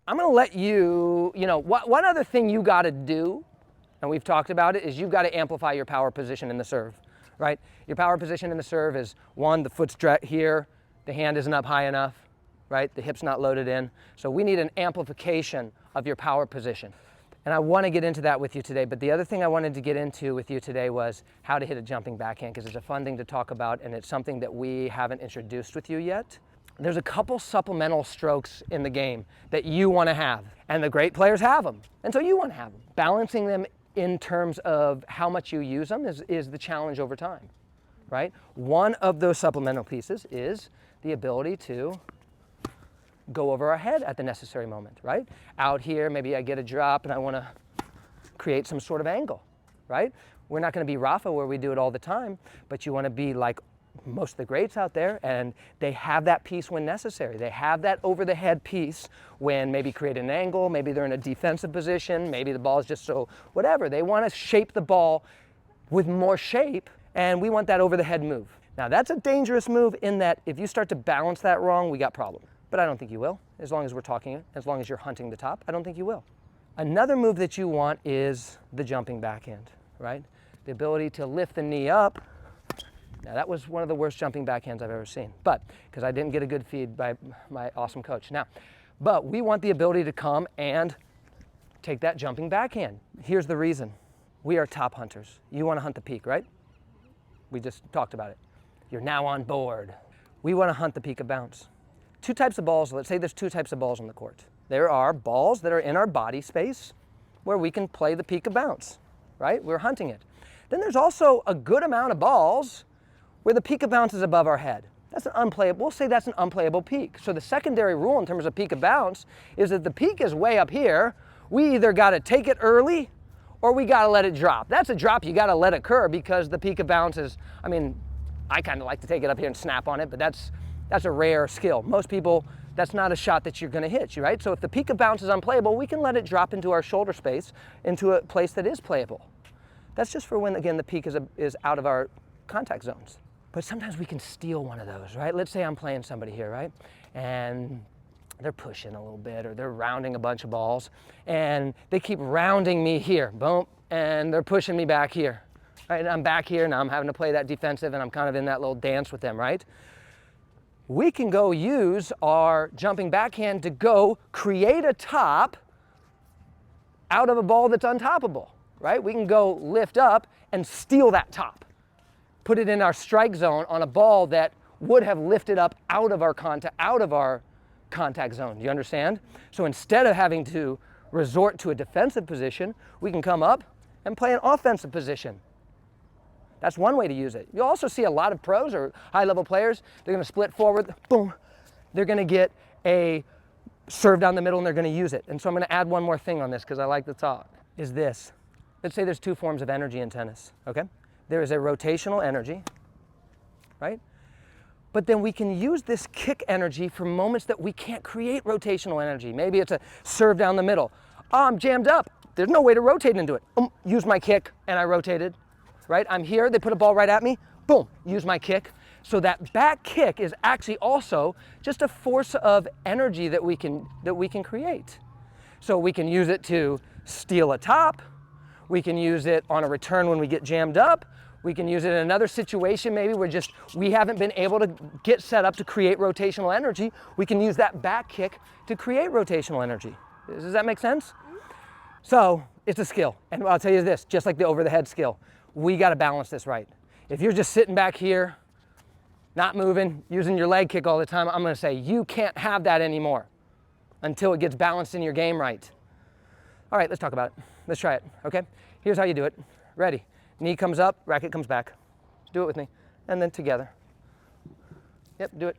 I'm gonna let you, one other thing you gotta do, and we've talked about it, is you've gotta amplify your power position in the serve, right? Your power position in the serve is, one, the foot's here, the hand isn't up high enough, right? The hip's not loaded in. So we need an amplification of your power position. And I wanna get into that with you today, but the other thing I wanted to get into with you today was how to hit a jumping backhand, because it's a fun thing to talk about, and it's something that we haven't introduced with you yet. There's a couple supplemental strokes in the game that you want to have, and the great players have them, and so you want to have them. Balancing them in terms of how much you use them is the challenge over time, right? One of those supplemental pieces is the ability to go over our head at the necessary moment, right? Out here, maybe I get a drop and I want to create some sort of angle, right? We're not going to be Rafa where we do it all the time, but you want to be like most of the greats out there, and they have that piece when necessary. They have that over the head piece when maybe create an angle, maybe they're in a defensive position, maybe the ball is just so whatever. They want to shape the ball with more shape, and we want that over the head move. Now that's a dangerous move in that if you start to balance that wrong, we got problems. But I don't think you will. As long as we're talking it, as long as you're hunting the top, I don't think you will. Another move that you want is the jumping backhand, right? The ability to lift the knee up. Now that was one of the worst jumping backhands I've ever seen, but because I didn't get a good feed by my awesome coach. Now, but we want the ability to come and take that jumping backhand. Here's the reason. We are top hunters. You want to hunt the peak, right? We just talked about it. You're now on board. We want to hunt the peak of bounce. Two types of balls. Let's say there's two types of balls on the court. There are balls that are in our body space where we can play the peak of bounce, right? We're hunting it. Then there's also a good amount of balls where the peak of bounce is above our head. That's an unplayable, we'll say that's an unplayable peak. So the secondary rule in terms of peak of bounce is that the peak is way up here. We either gotta take it early or we gotta let it drop. That's a drop you gotta let occur because the peak of bounce is, I kinda like to take it up here and snap on it, but that's a rare skill. Most people, that's not a shot that you're gonna hit, right? So if the peak of bounce is unplayable, we can let it drop into our shoulder space, into a place that is playable. That's just for when, again, the peak is out of our contact zones. But sometimes we can steal one of those, right? Let's say I'm playing somebody here, right? And they're pushing a little bit or they're rounding a bunch of balls and they keep rounding me here, boom, and they're pushing me back here, right? And I'm back here, now I'm having to play that defensive and I'm kind of in that little dance with them, right? We can go use our jumping backhand to go create a top out of a ball that's untoppable, right? We can go lift up and steal that top. Put it in our strike zone on a ball that would have lifted up out of our contact zone. Do you understand? So instead of having to resort to a defensive position, we can come up and play an offensive position. That's one way to use it. You'll also see a lot of pros or high-level players, they're gonna split forward, boom. They're gonna get a serve down the middle and they're gonna use it. And so I'm gonna add one more thing on this because I like to talk, is this. Let's say there's two forms of energy in tennis, okay? There is a rotational energy, right? But then we can use this kick energy for moments that we can't create rotational energy. Maybe it's a serve down the middle. Oh, I'm jammed up. There's no way to rotate into it. Use my kick and I rotated, right? I'm here, they put a ball right at me. Boom, use my kick. So that back kick is actually also just a force of energy that we can create. So we can use it to steal a top. We can use it on a return when we get jammed up. We can use it in another situation, maybe we haven't been able to get set up to create rotational energy. We can use that back kick to create rotational energy. Does that make sense? So it's a skill. And I'll tell you this, just like the over the head skill, we gotta balance this right. If you're just sitting back here, not moving, using your leg kick all the time, I'm gonna say you can't have that anymore until it gets balanced in your game right. All right, let's talk about it. Let's try it, okay? Here's how you do it. Ready? Knee comes up, racket comes back. Do it with me. And then together. Yep, do it.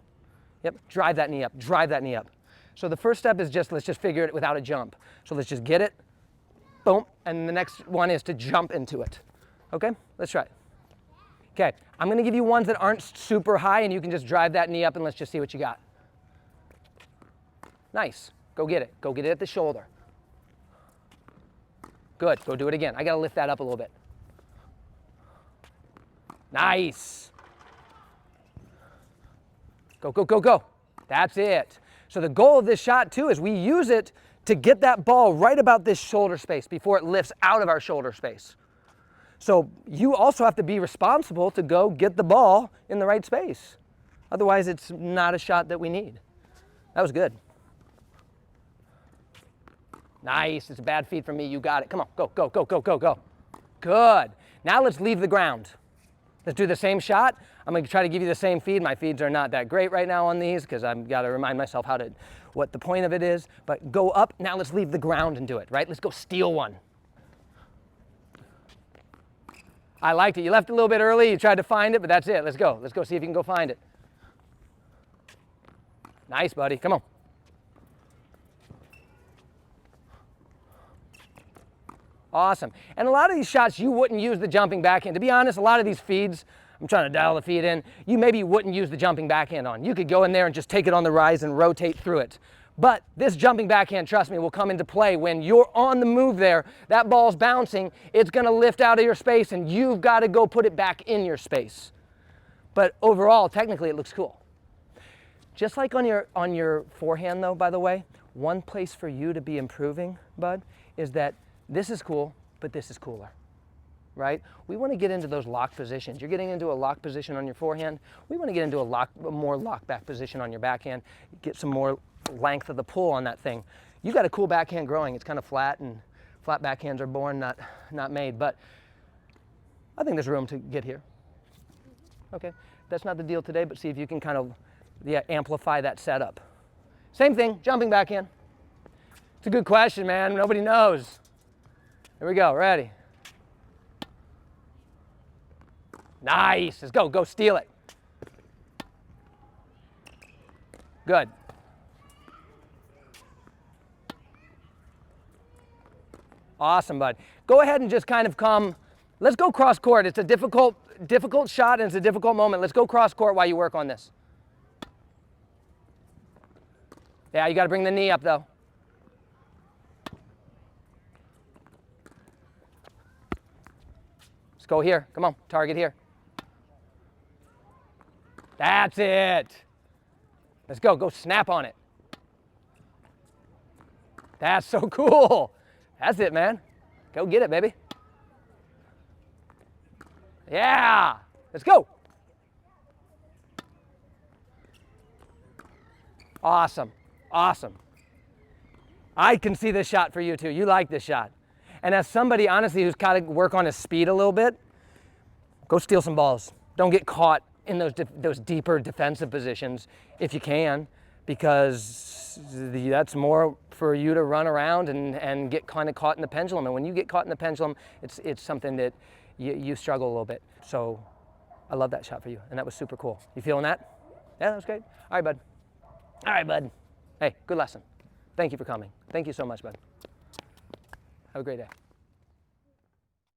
Yep, drive that knee up, drive that knee up. So the first step is let's just figure it without a jump. So let's just get it, boom, and the next one is to jump into it. Okay, let's try it. Okay, I'm gonna give you ones that aren't super high and you can just drive that knee up and let's just see what you got. Nice, go get it at the shoulder. Good, go do it again. I gotta lift that up a little bit. Nice. Go, go, go, go. That's it. So the goal of this shot too is we use it to get that ball right about this shoulder space before it lifts out of our shoulder space. So you also have to be responsible to go get the ball in the right space. Otherwise, it's not a shot that we need. That was good. Nice, it's a bad feed from me, you got it. Come on, go, go, go, go, go, go. Good. Now let's leave the ground. Let's do the same shot. I'm gonna try to give you the same feed. My feeds are not that great right now on these because I've got to remind myself what the point of it is. But go up, now let's leave the ground and do it, right? Let's go steal one. I liked it. You left a little bit early, you tried to find it, but that's it. Let's go. Let's go see if you can go find it. Nice, buddy. Come on. Awesome. And a lot of these shots, you wouldn't use the jumping backhand. To be honest, a lot of these feeds, I'm trying to dial the feed in, you maybe wouldn't use the jumping backhand on. You could go in there and just take it on the rise and rotate through it. But this jumping backhand, trust me, will come into play when you're on the move there, that ball's bouncing, it's gonna lift out of your space and you've gotta go put it back in your space. But overall, technically it looks cool. Just like on your forehand though, by the way, one place for you to be improving, bud, is that this is cool, but this is cooler, right? We want to get into those lock positions. You're getting into a lock position on your forehand. We want to get into a more lock back position on your backhand, get some more length of the pull on that thing. You got a cool backhand growing. It's kind of flat, and flat backhands are born, not made, but I think there's room to get here. Okay, that's not the deal today, but see if you can kind of amplify that setup. Same thing, jumping backhand. It's a good question, man. Nobody knows. Here we go, ready. Nice, let's go, go steal it. Good. Awesome, bud. Go ahead and just kind of come, let's go cross court. It's a difficult shot and it's a difficult moment. Let's go cross court while you work on this. Yeah, you gotta bring the knee up though. Let's go here. Come on, target here. That's it. Let's go. Go snap on it. That's so cool. That's it, man. Go get it, baby. Yeah. Let's go. Awesome. Awesome. I can see this shot for you too. You like this shot. And as somebody, honestly, who's got to work on his speed a little bit, go steal some balls. Don't get caught in those deeper defensive positions if you can, because that's more for you to run around and get kind of caught in the pendulum. And when you get caught in the pendulum, it's something that you struggle a little bit. So I love that shot for you, and that was super cool. You feeling that? Yeah, that was great. All right, bud. All right, bud. Hey, good lesson. Thank you for coming. Thank you so much, bud. Have a great day.